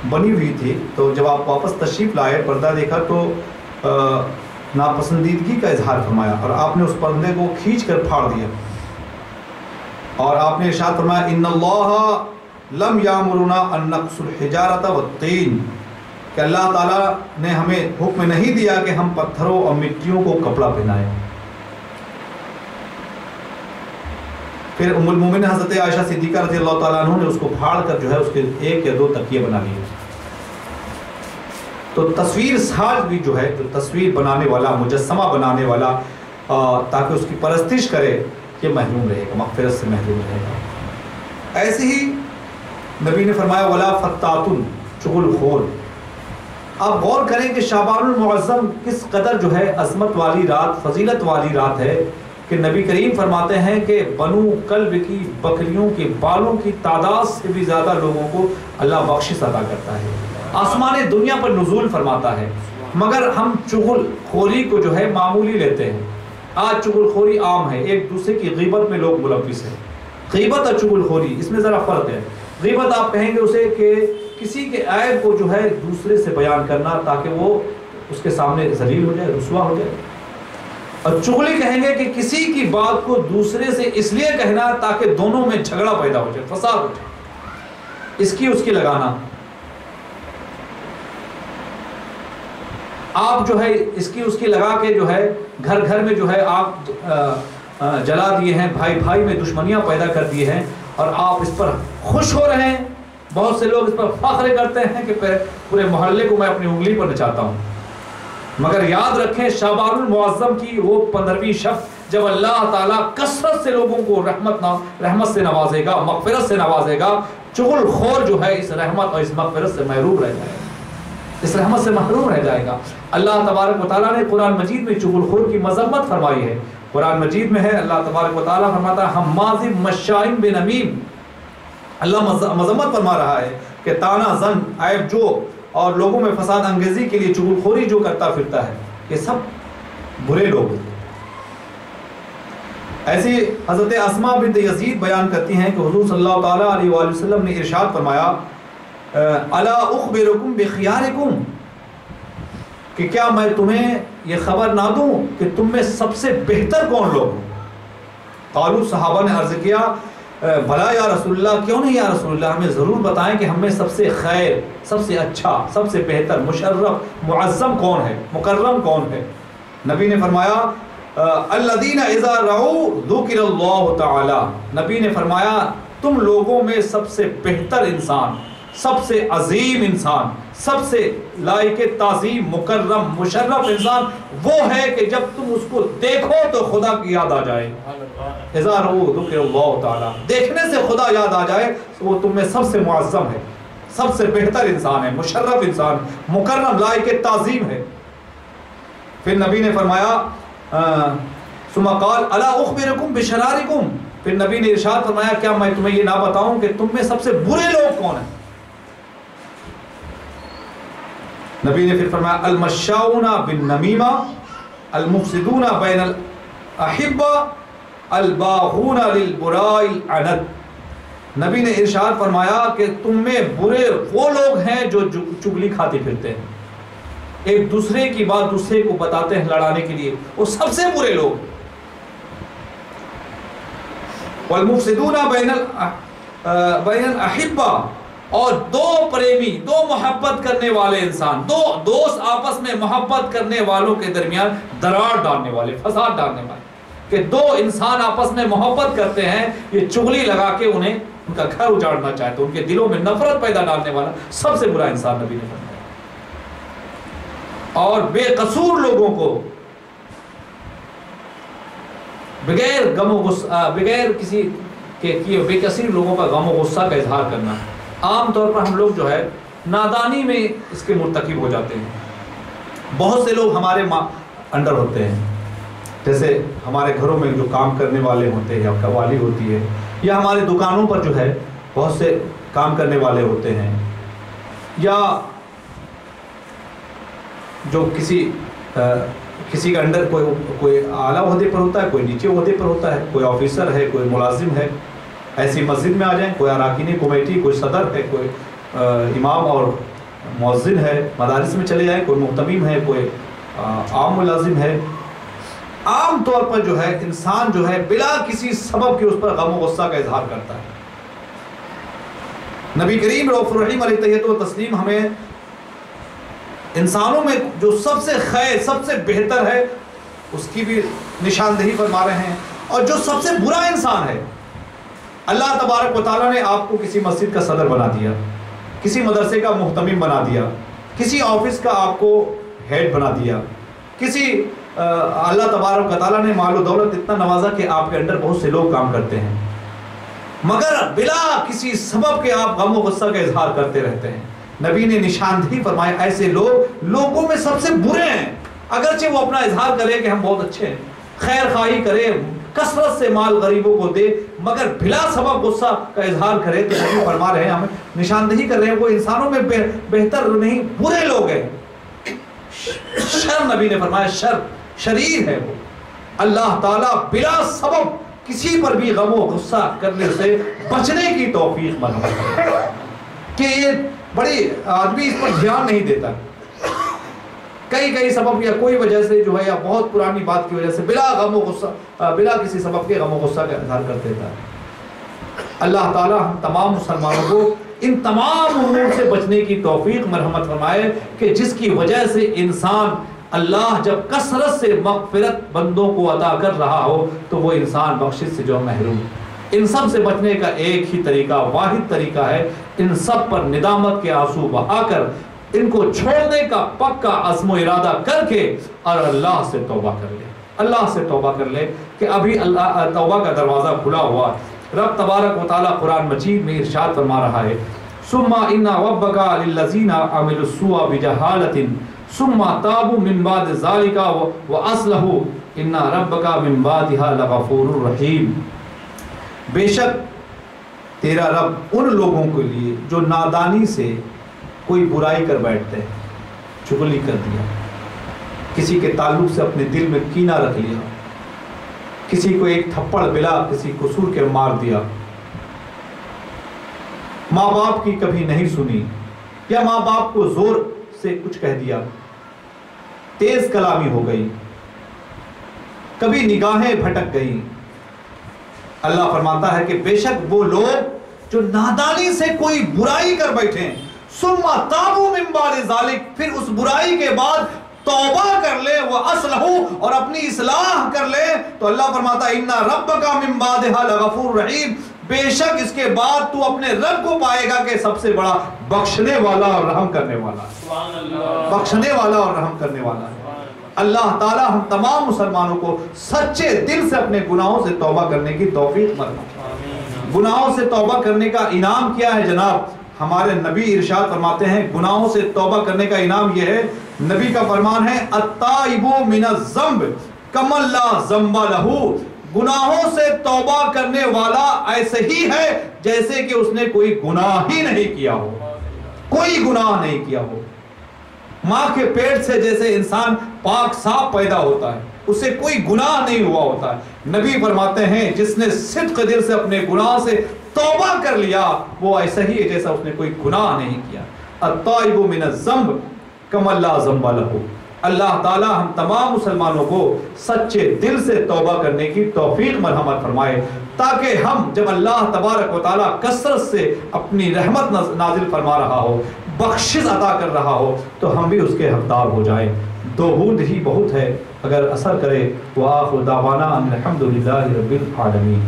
بنی ہوئی تھی. تو جب آپ واپس تشریف لائے پردہ دیکھا تو ناپسندیدگی کا اظہار فرمایا، اور آپ نے اس پردے کو کھینچ کر پھاڑ دیا، اور آپ نے ارشاد فرمایا ان اللہ لم یامرنا ان نقص الحجارۃ والطین، کہ اللہ تعالیٰ نے ہمیں حکم نہیں دیا کہ ہم پتھروں اور مٹیوں کو کپڑا پہنائیں. پھر ام المومنین حضرت عائشہ صدیقہ رضی اللہ تعالیٰ عنہ نے اس کو پھاڑ کر جو ہے اس کے 1 یا 2 تکیے بنا لیے. تو تصویر ساز بھی جو ہے، جو تصویر بنانے والا، مجسمہ بنانے والا تاکہ اس کی پرستش کرے، یہ محروم رہے گا، مغفرت سے محروم رہے گا. ایسے ہی نبی نے فرمایا ولا فتاتن، چغل خور. آپ غور کریں کہ شعبان المعظم کس قدر جو ہے عظمت والی رات، فضیلت والی رات ہے، کہ نبی کریم فرماتے ہیں کہ بنو کلب کی بکریوں کے بالوں کی تعداد سے بھی زیادہ لوگوں کو اللہ بخشش عطا کرتا ہے، آسمان دنیا پر نزول فرماتا ہے. مگر ہم چغل خوری کو جو ہے معمولی لیتے ہیں. آج چغل خوری عام ہے، ایک دوسرے کی غیبت میں لوگ ملوث ہیں. غیبت اور چغل خوری اس میں ذرا فرق ہے. غیبت آپ کہیں گے اسے کہ کسی کے عیب کو جو ہے دوسرے سے بیان کرنا تاکہ وہ اس کے سامنے ذلیل ہو جائے، رسوا ہو جائے. اور چغلی کہیں گے کہ کسی کی بات کو دوسرے سے اس لیے کہنا تاکہ دونوں میں جھگڑا پیدا ہو جائے، فساد ہو جائے، اس کی لگانا. آپ جو ہے اس کی لگا کے جو ہے گھر گھر میں جو ہے آپ جلا دیے ہیں، بھائی بھائی میں دشمنیاں پیدا کر دیے ہیں، اور آپ اس پر خوش ہو رہے ہیں. بہت سے لوگ اس پر فخر کرتے ہیں کہ پورے محلے کو میں اپنی انگلی پر نچاتا ہوں. مگر یاد رکھیں شعبان المعظم کی وہ 15ویں شب جب اللہ تعالیٰ کثرت سے لوگوں کو رحمت سے نوازے گا، مغفرت سے نوازے گا. چغل خور جو ہے اس رحمت اور اس مغفرت سے محروم رہ جائے گا، اس رحمت سے محروم رہ جائے گا. اللہ تبارک و تعالیٰ نے قرآن مجید میں چغل خور کی مذمت فرمائی ہے. قرآن مجید میں ہے اللہ تبارک و تعالیٰ فرماتا ہے حماز مشاء بنمیم. اللہ مذمت فرما رہا ہے کہ تانا زن، عیب جو اور لوگوں میں فساد انگیزی کے لیے چغل خوری جو کرتا پھرتا ہے، یہ سب برے لوگ ہیں. ایسی حضرت اسماء بنت یزید بیان کرتی ہیں کہ حضور صلی اللہ تعالیٰ علیہ وآلہ وسلم نے ارشاد فرمایا الا اخبرکم بخیارکم، کہ کیا میں تمہیں یہ خبر نہ دوں کہ تم میں سب سے بہتر کون لوگ ہیں. قالوا، صحابہ نے عرض کیا بھلا یا رسول اللہ، کیوں نہیں یا رسول اللہ، ہمیں ضرور بتائیں کہ ہم میں سب سے خیر، سب سے اچھا، سب سے بہتر، مشرف، معظم کون ہے، مکرم کون ہے. نبی نے فرمایا الذین اذا رعوا ذکر اللہ تعالی، نبی نے فرمایا تم لوگوں میں سب سے بہتر انسان، سب سے عظیم انسان، سب سے لائق تعظیم، مکرم، مشرف انسان وہ ہے کہ جب تم اس کو دیکھو تو خدا کی یاد آ جائے. اذا رعوا ذکر اللہ تعالی، دیکھنے سے خدا یاد آ جائے تو وہ تم میں سب سے معظم ہے، سب سے بہتر انسان ہے، مشرف انسان، مکرم، لائق تعظیم ہے. پھر نبی نے فرمایا ثم قال الا اخبرکم بشرارکم، پھر نبی نے ارشاد فرمایا کیا میں تمہیں یہ نہ بتاؤں کہ تم میں سب سے برے لوگ کون ہیں؟ نبی نے پھر فرمایا المشاؤون بالنمیمہ، المفسدون بین الاحبہ، الباغون للبراء العنت. نبی نے ارشاد فرمایا کہ تم میں برے وہ لوگ ہیں جو چگلی کھاتے پھرتے ہیں، ایک دوسرے کی بات دوسرے کو بتاتے ہیں لڑانے کے لیے، وہ سب سے برے لوگ. والمفسدون بین الاحبہ، اور دو پریمی، دو محبت کرنے والے انسان، دو دوست آپس میں محبت کرنے والوں کے درمیان درار ڈالنے والے، فساد ڈالنے والے، کہ دو انسان آپس میں محبت کرتے ہیں، یہ چغلی لگا کے انہیں ان کا گھر اجاڑنا چاہتے ہیں، ان کے دلوں میں نفرت پیدا ڈالنے والا سب سے برا انسان نبی نے فرمایا. اور بے قصور لوگوں کو بغیر غم و غصہ، بغیر کسی کے کیے بے قصور لوگوں کا غم و غصہ کا اظہار کرنا. عام طور پر ہم لوگ جو ہے نادانی میں اس کے مرتکب ہو جاتے ہیں. بہت سے لوگ ہمارے انڈر ہوتے ہیں، جیسے ہمارے گھروں میں جو کام کرنے والے ہوتے ہیں یا قوالی ہوتی ہے، یا ہمارے دکانوں پر جو ہے بہت سے کام کرنے والے ہوتے ہیں، یا جو کسی کا انڈر کوئی اعلیٰ عہدے پر ہوتا ہے، کوئی نیچے عہدے پر ہوتا ہے، کوئی آفیسر ہے، کوئی ملازم ہے. ایسی مسجد میں آ جائیں، کوئی اراکین کمیٹی، کوئی صدر ہے، کوئی امام اور مؤذن ہے. مدارس میں چلے جائیں، کوئی محتمم ہے، کوئی عام ملازم ہے. عام طور پر جو ہے انسان جو ہے بلا کسی سبب کے اس پر غم و غصہ کا اظہار کرتا ہے. نبی کریم رؤوف الرحیم علیہ تحیۃ و تسلیم ہمیں انسانوں میں جو سب سے خیر، سب سے بہتر ہے اس کی بھی نشاندہی فرما رہے ہیں. اور جو سب سے برا انسان ہے، اللہ تبارک و تعالیٰ نے آپ کو کسی مسجد کا صدر بنا دیا، کسی مدرسے کا محتمم بنا دیا، کسی آفس کا آپ کو ہیڈ بنا دیا، کسی اللہ تبارک و تعالیٰ نے مال و دولت اتنا نوازا کہ آپ کے اندر بہت سے لوگ کام کرتے ہیں، مگر بلا کسی سبب کے آپ غم و غصہ کا اظہار کرتے رہتے ہیں. نبی نے نشاندہی فرمایا ایسے لوگ لوگوں میں سب سے برے ہیں. اگرچہ وہ اپنا اظہار کرے کہ ہم بہت اچھے ہیں، خیر خواہی کرے، کثرت سے مال غریبوں کو دے، مگر بلا سبب غصہ کا اظہار کرے، تو نبی فرما رہے ہیں، ہمیں نشاندہی کر رہے ہیں وہ انسانوں میں بہتر نہیں، برے لوگ ہیں. شر، نبی نے فرمایا شریر ہے وہ. اللہ تعالیٰ بلا سبب کسی پر بھی غم و غصہ کرنے سے بچنے کی توفیق بنا کہ یہ بڑی آدمی اس پر دھیان نہیں دیتا، کئی سبب یا کوئی وجہ سے جو ہے یا بہت پرانی بات کی وجہ سے بلا غم و غصہ، بلا کسی سبب کے غم و غصہ کا اظہار کر دیتا ہے. اللہ تعالیٰ ہم تمام مسلمانوں کو ان تمام امور سے بچنے کی توفیق مرحمت فرمائے کہ جس کی وجہ سے انسان، اللہ جب کثرت سے مغفرت بندوں کو عطا کر رہا ہو تو وہ انسان بخشش سے جو محروم. ان سب سے بچنے کا ایک ہی طریقہ، واحد طریقہ ہے، ان سب پر ندامت کے آنسو بہا کر ان کو چھوڑنے کا پکا عزم و ارادہ کر کے اور اللہ سے توبہ کر لے. اللہ سے توبہ کر لے کہ ابھی اللہ توبہ کا دروازہ کھلا ہوا. رب تبارک و تعالیٰ قرآن مجید میں ارشاد فرما رہا ہے ثم ان ربک للذین عملوا السوء بجہالۃ ثم تابوا من بعد ذلک واصلحوا ان ربک من بعدها لغفور رحیم. بے شک تیرا رب ان لوگوں کے لیے جو نادانی سے کوئی برائی کر بیٹھتے ہیں، چغلی کر دیا، کسی کے تعلق سے اپنے دل میں کینہ رکھ لیا، کسی کو ایک تھپڑ بلا کسی قصور کے مار دیا، ماں باپ کی کبھی نہیں سنی یا ماں باپ کو زور سے کچھ کہہ دیا، تیز کلامی ہو گئی، کبھی نگاہیں بھٹک گئی. اللہ فرماتا ہے کہ بے شک وہ لوگ جو نادانی سے کوئی برائی کر بیٹھے ہیں ثم تابوا من بعد ذلک، پھر اس برائی کے بعد توبہ کر لے وَأَصْلَحُ اور اپنی اصلاح کر لے تو اللہ فرماتا ہے اِنَّ رَبَّكَ مِن بَعْدِهَا لَغَفُورٌ رَحِيمٌ بے شک اس کے بعد تو اپنے رب کو پائے گا کہ سب سے بڑا بخشنے والا اور رحم کرنے والا ہے، بخشنے والا اور رحم کرنے والا ہے۔ اللہ تعالی ہم تمام مسلمانوں کو سچے دل سے اپنے گناہوں سے توبہ کرنے کی توفیق فرمائے۔ گناہوں سے توبہ کرنے کا انعام کیا ہے جناب؟ ہمارے نبی ارشاد فرماتے ہیں گناہوں سے توبہ کرنے کا انعام یہ ہے، نبی کا فرمان ہے التائب من الذنب کمن لا ذنب لہ، گناہوں سے توبہ کرنے والا ایسے ہی ہے جیسے کہ اس نے کوئی گناہ ہی نہیں کیا ہو، کوئی گناہ نہیں کیا ہو۔ ماں کے پیٹ سے جیسے انسان پاک صاف پیدا ہوتا ہے، اسے کوئی گناہ نہیں ہوا ہوتا ہے، نبی فرماتے ہیں جس نے صدق دل سے اپنے گناہ سے توبہ کر لیا وہ ایسا ہی ہے جیسا اس نے کوئی گناہ نہیں کیا۔ التائب من الذنب کمن لا ذنب لہ۔ اللہ تعالی ہم تمام مسلمانوں کو سچے دل سے توبہ کرنے کی توفیق مرحمت فرمائے تاکہ ہم جب اللہ تبارک و تعالی کثرت سے اپنی رحمت نازل فرما رہا ہو، بخشش عطا کر رہا ہو تو ہم بھی اس کے حقدار ہو جائیں۔ دو بوند ہی بہت ہے، اگر اثر کرے۔ وآخر دعوانا ان الحمد للہ رب العالمین۔